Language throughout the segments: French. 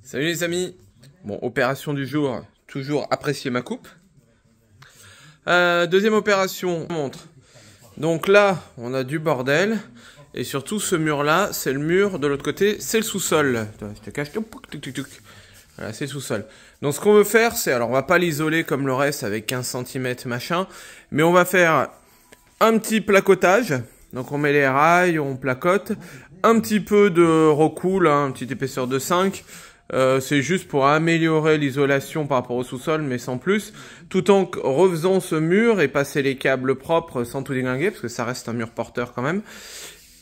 Salut les amis. Bon, opération du jour, toujours apprécier ma coupe. Deuxième opération, montre. Donc là, on a du bordel. Et surtout, ce mur-là, c'est le mur. De l'autre côté, c'est le sous-sol. Je te cache. Voilà, c'est le sous-sol. Donc ce qu'on veut faire, c'est... Alors, on va pas l'isoler comme le reste avec 15 cm machin. Mais on va faire un petit placotage. Donc on met les rails, on placote. Un petit peu de recoule, hein, une petite épaisseur de 5. C'est juste pour améliorer l'isolation par rapport au sous-sol, mais sans plus. Tout en refaisant ce mur et passer les câbles propres sans tout déglinguer, parce que ça reste un mur porteur quand même.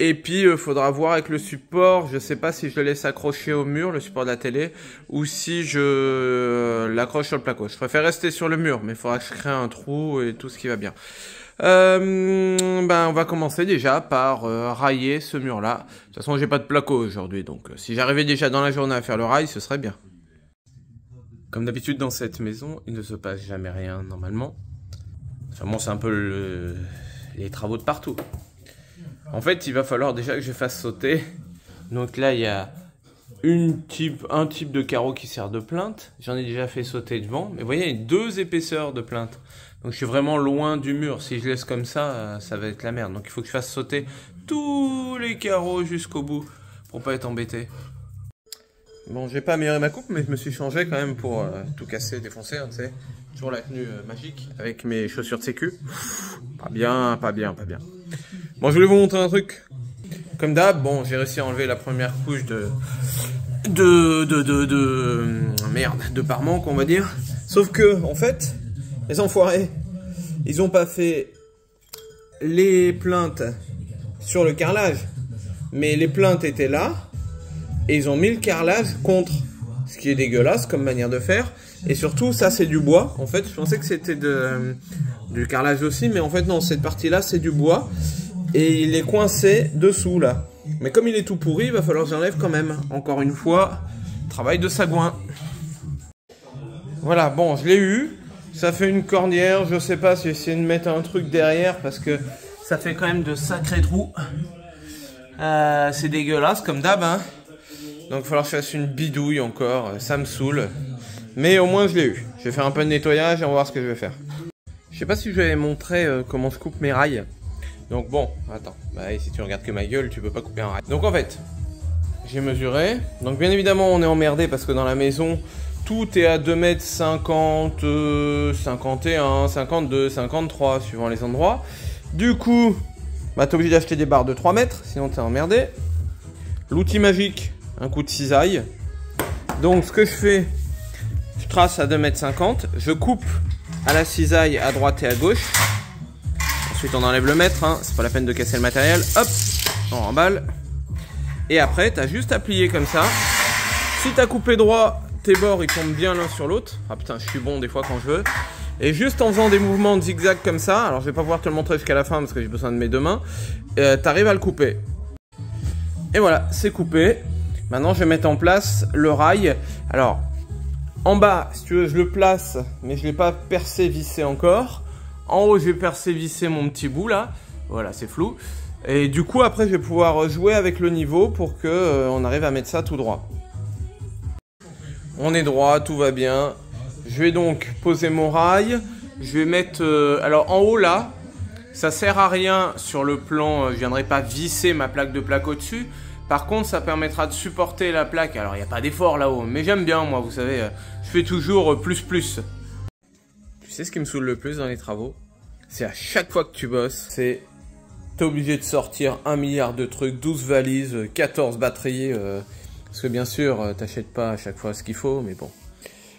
Et puis, faudra voir avec le support. Je sais pas si je le laisse accrocher au mur, le support de la télé, ou si je l'accroche sur le placo. Je préfère rester sur le mur, mais il faudra que je crée un trou et tout ce qui va bien. On va commencer déjà par railler ce mur-là. De toute façon, j'ai pas de placo aujourd'hui, donc si j'arrivais déjà dans la journée à faire le rail, ce serait bien. Comme d'habitude dans cette maison, il ne se passe jamais rien normalement. Enfin bon, c'est un peu les travaux de partout. En fait, il va falloir déjà que je fasse sauter. Donc là, il y a un type de carreau qui sert de plinthe. J'en ai déjà fait sauter devant. Mais vous voyez, il y a 2 épaisseurs de plinthe. Donc je suis vraiment loin du mur. Si je laisse comme ça, ça va être la merde. Donc il faut que je fasse sauter tous les carreaux jusqu'au bout pour pas être embêté. Bon, j'ai pas amélioré ma coupe, mais je me suis changé quand même pour tout casser, défoncer, hein, tu sais. Toujours la tenue magique avec mes chaussures de sécu. Pas bien, pas bien, pas bien. Bon, je voulais vous montrer un truc. Comme d'hab, bon, j'ai réussi à enlever la première couche de pare-manque, on va dire. Sauf que, en fait, les enfoirés, ils ont pas fait les plaintes sur le carrelage. Mais les plaintes étaient là. Et ils ont mis le carrelage contre. Ce qui est dégueulasse comme manière de faire. Et surtout, ça c'est du bois. En fait, je pensais que c'était du carrelage aussi. Mais en fait, non, cette partie-là, c'est du bois. Et il est coincé dessous, là. Mais comme il est tout pourri, il va falloir que j'enlève quand même. Encore une fois, travail de sagouin. Voilà, bon, je l'ai eu. Ça fait une cornière. Je sais pas si j'ai essayé de mettre un truc derrière. Parce que ça fait quand même de sacrés trous. C'est dégueulasse, comme d'hab, hein. Donc il va falloir que je fasse une bidouille encore, ça me saoule. Mais au moins je l'ai eu. Je vais faire un peu de nettoyage et on va voir ce que je vais faire. Je sais pas si je vais montrer comment je coupe mes rails. Donc bon, attends, si tu regardes que ma gueule, tu peux pas couper un rail. Donc en fait, j'ai mesuré. Donc bien évidemment on est emmerdé parce que dans la maison, tout est à 2,50 m, 51, 52, 53 suivant les endroits. Du coup, t'es obligé d'acheter des barres de 3 mètres, sinon t'es emmerdé. L'outil magique, un coup de cisaille. Donc ce que je fais, je trace à 2,50 m, je coupe à la cisaille à droite et à gauche. Ensuite on enlève le mètre, hein, c'est pas la peine de casser le matériel. Hop, on remballe. Et après t'as juste à plier comme ça. Si t'as coupé droit, tes bords ils tombent bien l'un sur l'autre. Ah putain, je suis bon des fois quand je veux. Et juste en faisant des mouvements de zigzag comme ça, alors je vais pas pouvoir te le montrer jusqu'à la fin parce que j'ai besoin de mes 2 mains, t'arrives à le couper. Et voilà, c'est coupé. Maintenant, je vais mettre en place le rail. Alors, en bas, si tu veux, je le place, mais je ne l'ai pas percé, vissé encore. En haut, je vais percer, visser mon petit bout là. Voilà, c'est flou. Et du coup, après, je vais pouvoir jouer avec le niveau pour que on arrive à mettre ça tout droit. On est droit, tout va bien. Je vais donc poser mon rail. Je vais mettre... alors, en haut là, ça sert à rien sur le plan. Je ne viendrai pas visser ma plaque de plaque au-dessus. Par contre, ça permettra de supporter la plaque. Alors, il n'y a pas d'effort là-haut, mais j'aime bien, moi, vous savez, je fais toujours plus. Tu sais ce qui me saoule le plus dans les travaux? C'est à chaque fois que tu bosses, t'es obligé de sortir 1 milliard de trucs, 12 valises, 14 batteries. Parce que bien sûr, t'achètes pas à chaque fois ce qu'il faut, mais bon.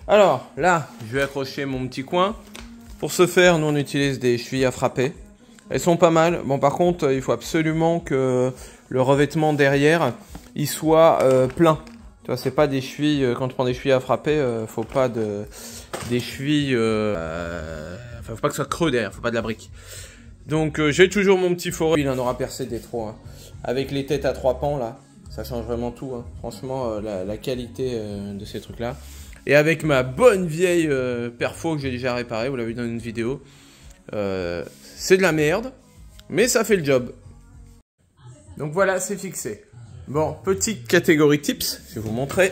Alors, là, je vais accrocher mon petit coin. Pour ce faire, nous, on utilise des chevilles à frapper. Elles sont pas mal. Bon, par contre, il faut absolument que le revêtement derrière, il soit plein. Tu vois, c'est pas des chevilles, quand tu prends des chevilles à frapper, faut pas des chevilles, faut pas que ce soit creux derrière, faut pas de la brique. Donc, j'ai toujours mon petit forêt. Il en aura percé des trous, hein. Avec les têtes à 3 pans, là, ça change vraiment tout, hein. Franchement, la qualité de ces trucs-là. Et avec ma bonne vieille perfo que j'ai déjà réparée, vous l'avez vu dans une vidéo, c'est de la merde, mais ça fait le job. Donc voilà, c'est fixé. Bon, petite catégorie tips, je vais vous montrer.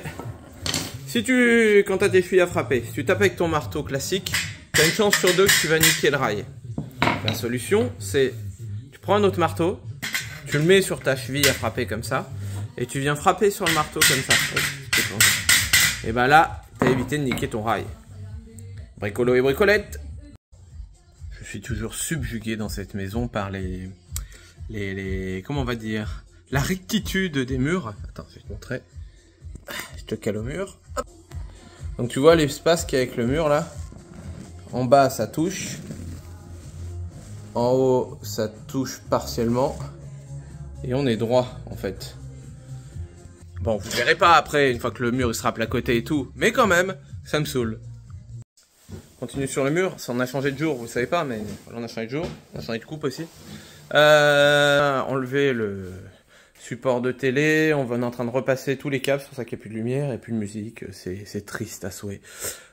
Quand t'as tes chevilles à frapper, si tu tapes avec ton marteau classique, t'as une chance sur 2 que tu vas niquer le rail. La solution, c'est tu prends un autre marteau, tu le mets sur ta cheville à frapper comme ça, et tu viens frapper sur le marteau comme ça. Et ben là, t'as évité de niquer ton rail. Bricolo et bricolette. Je suis toujours subjugué dans cette maison par comment on va dire, la rectitude des murs. Attends, je vais te montrer. Je te cale au mur. Hop. Donc tu vois l'espace qu'il y a avec le mur là. En bas ça touche. En haut ça touche partiellement. Et on est droit en fait. Bon, vous verrez pas après, une fois que le mur il sera placoté et tout. Mais quand même, ça me saoule. Continue sur le mur, ça on a changé de jour, vous savez pas, mais on a changé de jour. On a changé de coupe aussi. Enlever le support de télé, on est en train de repasser tous les câbles, c'est pour ça qu'il n'y a plus de lumière et plus de musique, c'est triste à souhait.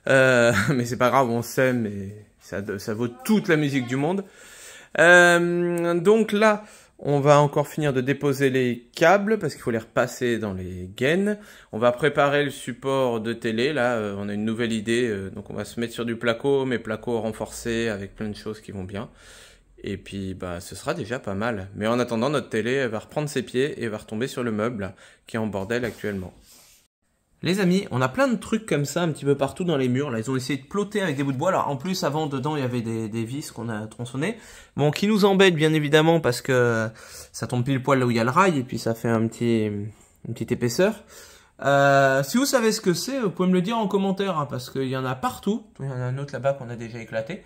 Mais c'est pas grave, on s'aime et ça vaut toute la musique du monde. Donc là, on va encore finir de déposer les câbles parce qu'il faut les repasser dans les gaines. On va préparer le support de télé, là on a une nouvelle idée, donc on va se mettre sur du placo, mais placo renforcé avec plein de choses qui vont bien. Et puis bah ce sera déjà pas mal. Mais en attendant, notre télé elle va reprendre ses pieds et va retomber sur le meuble qui est en bordel actuellement. Les amis, on a plein de trucs comme ça un petit peu partout dans les murs. Là, ils ont essayé de plotter avec des bouts de bois. Alors en plus, avant, dedans, il y avait des vis qu'on a tronçonnées. Bon, qui nous embête bien évidemment parce que ça tombe pile poil là où il y a le rail et puis ça fait une petite épaisseur. Si vous savez ce que c'est, vous pouvez me le dire en commentaire hein, parce qu'il y en a partout. Il y en a un autre là-bas qu'on a déjà éclaté.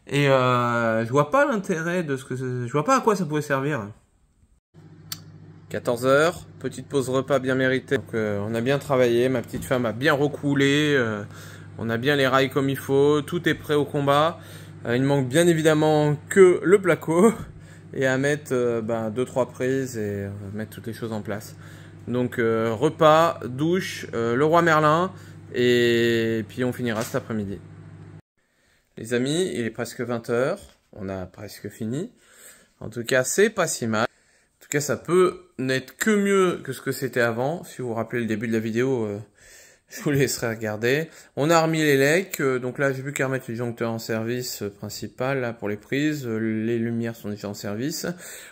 Et je vois pas l'intérêt de ce que je vois pas à quoi ça pouvait servir. 14 h, petite pause repas bien méritée. Donc, on a bien travaillé, ma petite femme a bien recoulé, on a bien les rails comme il faut, tout est prêt au combat. Il manque bien évidemment que le placo et à mettre 2-3 prises et mettre toutes les choses en place. Donc repas, douche, le roi Merlin et puis on finira cet après-midi. Les amis, il est presque 20 h, on a presque fini. En tout cas, c'est pas si mal. En tout cas, ça peut n'être que mieux que ce que c'était avant. Si vous vous rappelez le début de la vidéo, je vous laisserai regarder. On a remis les lecs. Donc là, j'ai plus qu'à remettre le disjoncteur en service principal là, pour les prises. Les lumières sont déjà en service.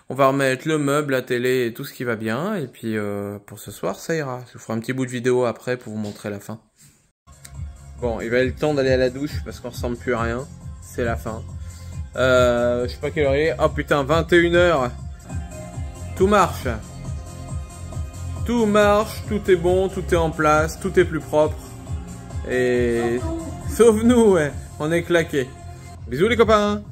On va remettre le meuble, la télé et tout ce qui va bien. Et puis, pour ce soir, ça ira. Je vous ferai un petit bout de vidéo après pour vous montrer la fin. Bon, il va être le temps d'aller à la douche parce qu'on ressemble plus à rien. C'est la fin. Je sais pas quelle heure il est. Oh putain, 21 h. Tout marche. Tout marche, tout est bon, tout est en place, tout est plus propre. Et... Sauf nous, ouais. On est claqués. Bisous les copains.